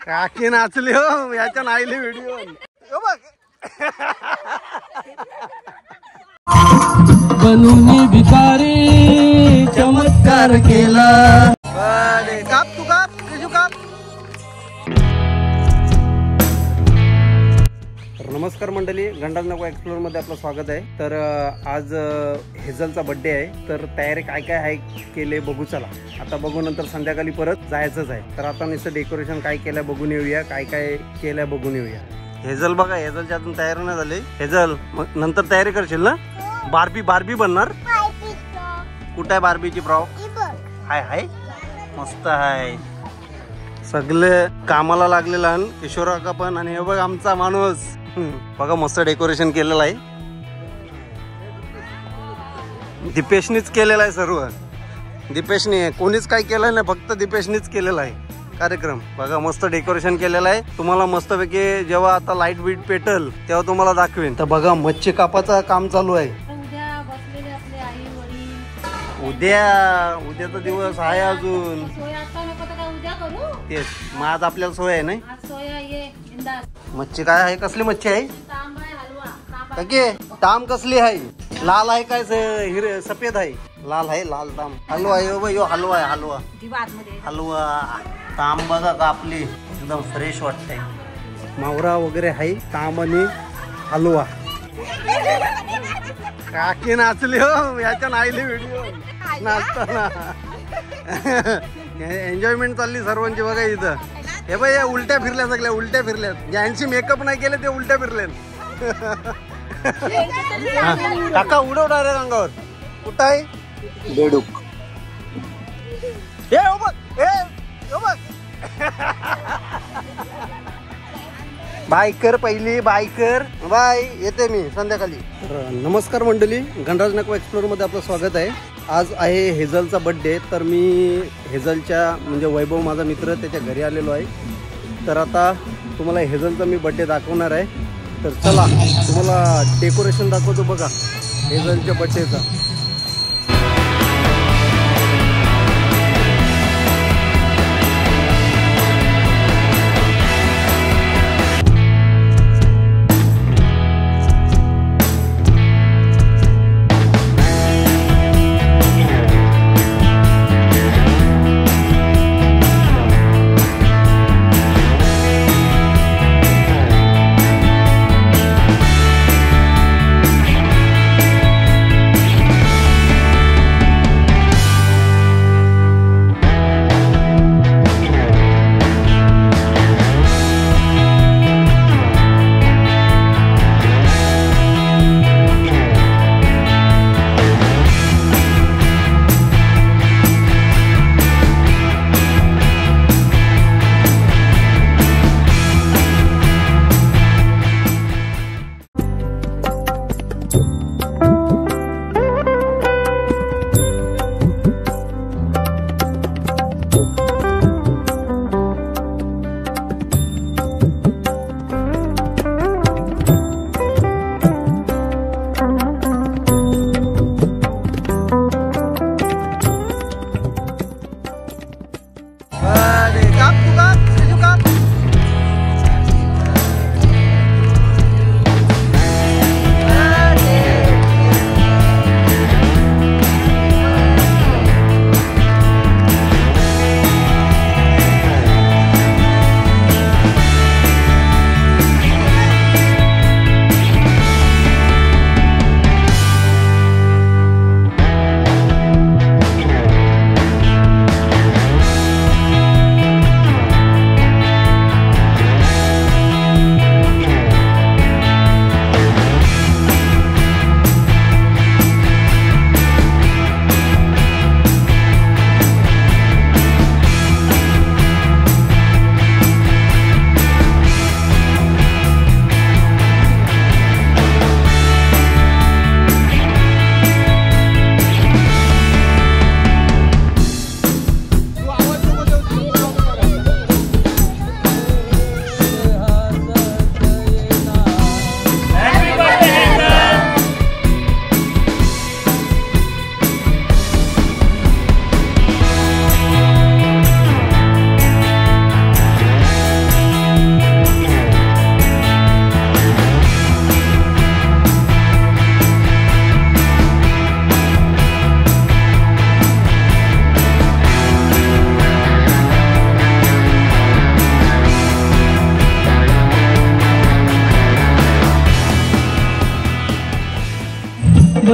काकी नाचली हो याच्या नाहीले व्हिडिओ बघ. बनून भिकारी चमत्कार केला. काप तू काप तेजू काप. नमस्कार मंडळी, गंडाज नको एक्सप्लोर मध्ये आपलं स्वागत आहे. तर आज हेझलचा बर्थडे आहे, तर तयारी काय काय आहे केले बघू. चला आता बघू, नंतर संध्याकाळी परत जायचंच आहे. तर आता नुसतं डेकोरेशन काय केलंय बघून येऊया, काय काय केलंय बघून येऊया. हेझल बघा, हेझलच्या अजून तयारी नाही झाली. हेझल नंतर तयारी करशील ना? बार्बी बनणार. कुठे आहे बार्बीची फ्रॉक? हाय हाय मस्त आहे. सगळे कामाला लागलेला किशोर काका पण. आणि हे बघ आमचा माणूस बघा, मस्त डेकोरेशन केलेलं आहे. दीपेशनीच केलेला आहे सर्व. दीपेशनी, कोणीच काय केलं नाही, फक्त दीपेशनीच केलेला आहे कार्यक्रम. बघा मस्त डेकोरेशन केलेलं आहे. तुम्हाला मस्तपैकी जेव्हा आता लाईट बीट पेटल तेव्हा तुम्हाला दाखवेन. तर बघा मच्छी कापाचं काम चालू आहे. उद्याचा दिवस आहे अजून. तेच मग आज आपल्याला सोय आहे नाही. मच्छी काय आहे? कसली मच्छी आहे? ताम कसली आहे? लाल आहे काय सफेद आहे? लाल आहे, लाल ताम. हलवा आहे यो, हलवा आहे, हलवा हलवा. ताम बघा कापली एकदम फ्रेश वाटतंय. मावरा वगैरे आहे, ताम आणि हलवा. काकी नाचली हो याच्या नाहीले व्हिडिओ नाचताना. एन्जॉयमेंट चालली सर्वांची बघा इथं. हे बाई या उलट्या फिरल्या, सगळ्या उलट्या फिरल्यात. ज्यांची मेकअप नाही केले ते उलट्या फिरले. काका उडव डायरेक्ट अंगावर. कुठं आहे बेडूक? बायकर पहिली बायकर. बाय, येते मी संध्याकाळी. नमस्कार मंडळी, गणराज नको एक्सप्लोर मध्ये आपलं स्वागत आहे. आज आहे हेझलचा बर्थडे. तर मी हेझलच्या म्हणजे वैभव माझा मित्र त्याच्या घरी आलेलो आहे. तर आता तुम्हाला हेझलचा मी बर्थडे दाखवणार आहे. तर चला तुम्हाला डेकोरेशन दाखवतो बघा हेझलच्या बर्थडेचा.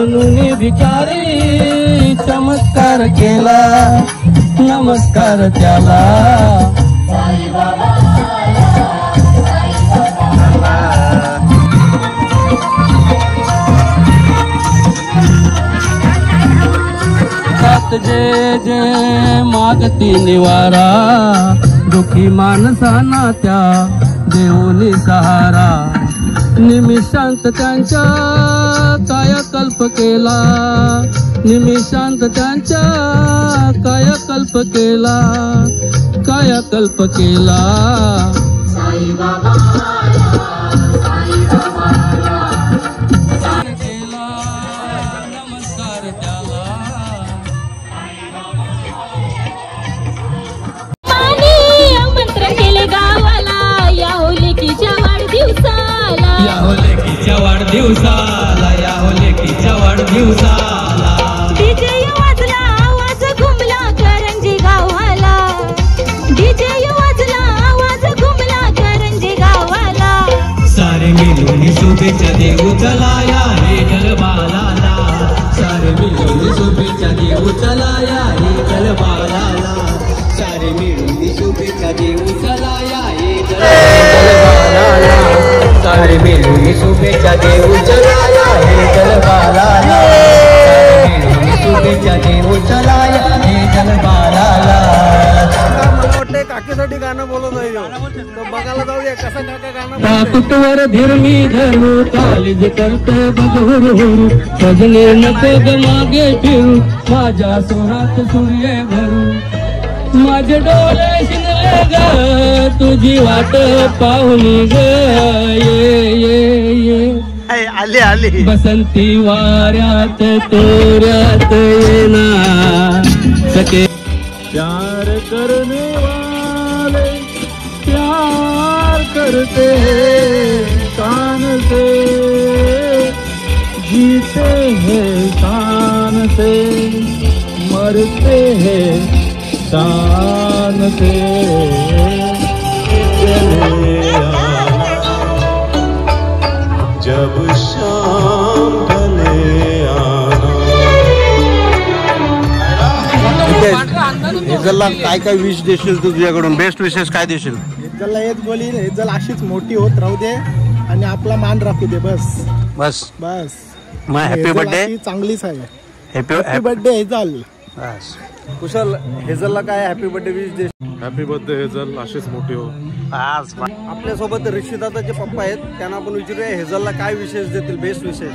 म्हणून भिकारी चमत्कार केला, नमस्कार त्याला. जे जे मागती निवारा, दुखी माणसांना त्या देऊनी सहारा. निमिषांत त्यांच्या कायाकल्प केला, निमिषांत त्यांच्या कायाकल्प केला, कायाकल्प केला. वाढदिवसाला या लेकीच्या वाढदिवसाला डीजे वाजला, आवाज घुमला करंजी गावाला. डीजे वाजला, आवाज घुमला करंजी गावाला. सारे मिळून शुभेच्छा देऊ चला या हे गलबालाला. सारे मिळून शुभेच्छा देऊ चला या हे गलबालाला. सारे मिळून शुभेच्छा देऊ चला या हे गलबालाला. सारे मिळून शुभेच्छा देऊ चला या हे गलबालाला. सारे मिळून शुभेच्छा देऊ चला या हे गलबालाला. मला वाटतंय काकीसाठी गाणं बोलत आहे तर बघायला जाऊया कसं काका गाणं. ताकतवर धर्मी धरू काळीज करते बघू, सजने नको ग मागे फिरू, माझ्या स्वरात सूर्य भरू. माझे डोळे शिंगले ग तुझी वाट पाहुनी ग. ये ये ये आले आले बसंती वाऱ्यात तोऱ्यात येना सके. प्यार करने वाले प्यार करते हैं शान से, जीते हैं शान से, मरते हैं शान से. जब शाम ढले आना. हेजलला काय काय विश देशील तू तुझ्याकडून? बेस्ट विशेष काय देशील? हेजलला हेच बोलीन, हेजल अशीच मोठी होत राहू दे आणि आपला मान राखू दे. बस बस बस. मग हॅपी बर्थडे. चांगलीच आहे. Happy happy birthday Hazel. बस कुशल, हेजलला काय हॅपी बर्थडे विश देशील? हॅपी बर्थडे हेजल, अशीच मोठी हो. आपल्यासोबत ऋषीदादाचे पप्पा आहेत, त्यांना आपण विचारूया हेजलला काय विशेष देतील, बेस्ट विशेष.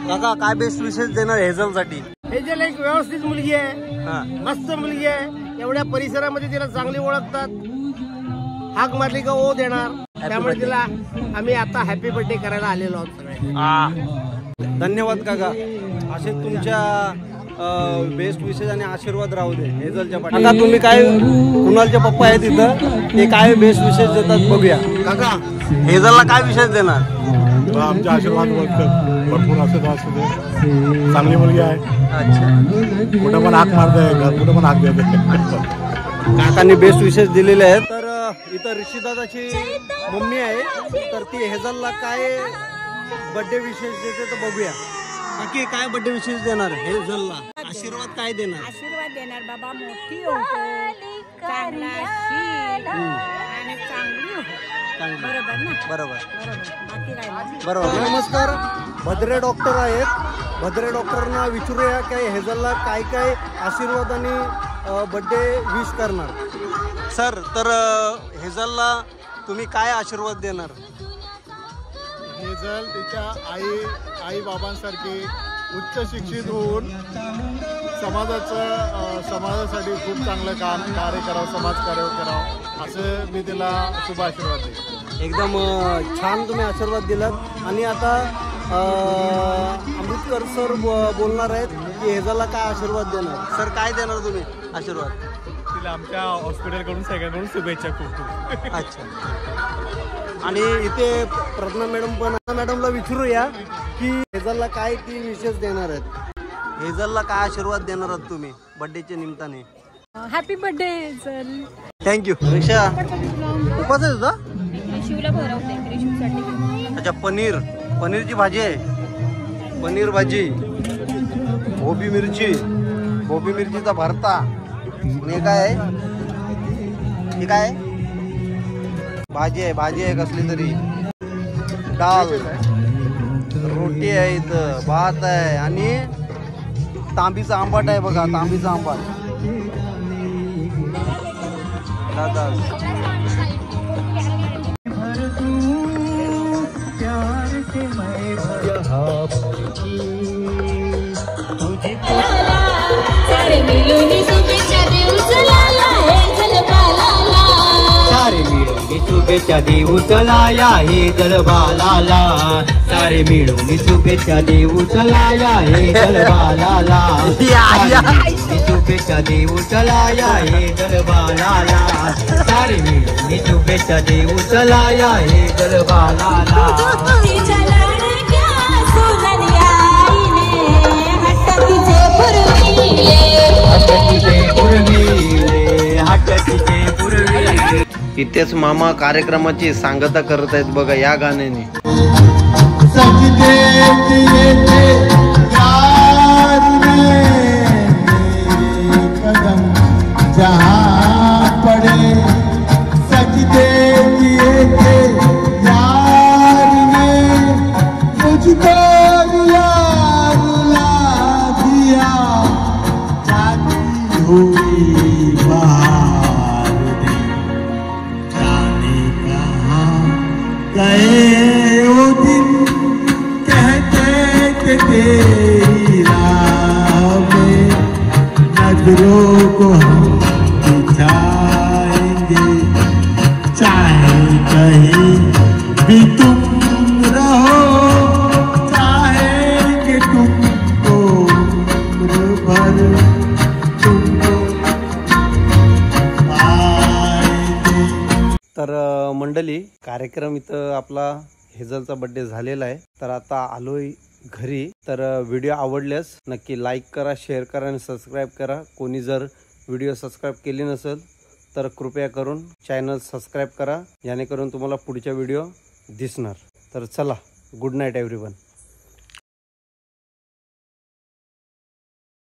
काका काय बेस्ट विशेष देणार हेजलसाठी? हेजल एक व्यवस्थित मुलगी आहे, मस्त मुलगी आहे. एवढ्या परिसरामध्ये तिला चांगली ओळखतात. हाक मारली का ओ देणार, त्यामुळे तिला आम्ही आता हॅपी बर्थडे करायला आलेलो आहोत सगळे. धन्यवाद काका. असे तुमच्या बेस्ट विशेष आणि आशीर्वाद राहू दे हेजलच्या पाठी. काका तुम्ही काय कुणालचे पप्पा आहेत इथं, ते काय बेस्ट विशेष देतात बघूया. काका हेजलला काय विशेष देणार? आमचे आशीर्वाद भरपूर असू दे. चांगली मुलगी आहे. अच्छा, कुठं पण हाक मारते, कुठं पण हाक देते. काकांनी बेस्ट विशेष दिलेले आहेत. तर इथं ऋषीदादाची मम्मी आहे, तर ती हेजलला काय बर्थडे विशेष देते तर बघूया. बाकी काय बर्थडे विशेष देणार हेजलला? आशीर्वाद काय देणार? आशीर्वाद देणार बाबा, मोठी हो, चांगला शील आणि चांगली हो. बरोबर ना? बरोबर बाकी काय बरोबर. नमस्कार, भद्रे डॉक्टर आहेत. भद्रे डॉक्टरना विचारूया काय हेजलला काय काय आशीर्वाद आणि बर्थडे विश करणार. सर, तर हेजलला तुम्ही काय आशीर्वाद देणार? हेजल तिच्या आई बाबांसारखी उच्च शिक्षित होऊन समाजासाठी खूप चांगलं कार्य करावं, समाजकार्य करावं, असं मी तिला शुभ आशीर्वाद देईन. एकदम छान तुम्ही आशीर्वाद दिलात. आणि आता अमृतकर सर बोलणार आहेत की हेजलला काय आशीर्वाद देणार. सर काय देणार तुम्ही आशीर्वाद? तिला आमच्या हॉस्पिटलकडून सगळ्यांकडून शुभेच्छा खूप. अच्छा. आणि इथे प्रज्ञा मॅडम पण, मॅडमला विचारूया की हेजलला काय ती विशेष देणार आहेत. हेजलला काय आशीर्वाद देणार आहात तुम्ही बर्थडेच्या निमित्ताने? Happy birthday hazel. थँक्यू. रिक्षा उपास आहे तुझा? शिवला भरवते रिशूसाठी. अच्छा, पनीरची भाजी आहे, पनीर भाजी. गोबी मिरचीचा भरता. आणि हे काय आहे? हे काय भाजी आहे कसली तरी. डाळ, रोटी आहे इथं, भात आहे आणि तांबीचा आंबाट आहे बघा. तांबीचा आंबाट. सारे मिळून शुभेच्छा देऊ चला या हे जलबालाला. सारे मिळून शुभेच्छा देऊ चला या हे जलबालाला. शुभेच्छा देऊ चला या हे जलबालाला. सारे मिळून शुभेच्छा देऊ चला या हे जलबालाला. इथेच मामा कार्यक्रमाची सांगता करत आहेत बघा या गाण्याने. तेरी राह में नजरों को हम बिछाएंगे, चाहे कहीं भी तुम रहो, चाहेंगे तुमको उम्र भर तुमको पाएंगे. तर मंडळी, कार्यक्रम इथं आपला हेझलचा बर्थडे झालेला आहे. तर आता आलोय घरी. तर व्हिडिओ आवडल्यास नक्की लाईक करा, शेअर करा आणि सबस्क्राईब करा. कोणी जर व्हिडिओ सबस्क्राईब केली नसेल तर कृपया करून चॅनल सबस्क्राईब करा, जेणेकरून तुम्हाला पुढच्या व्हिडिओ दिसणार. तर चला, गुड नाईट एव्हरीवन.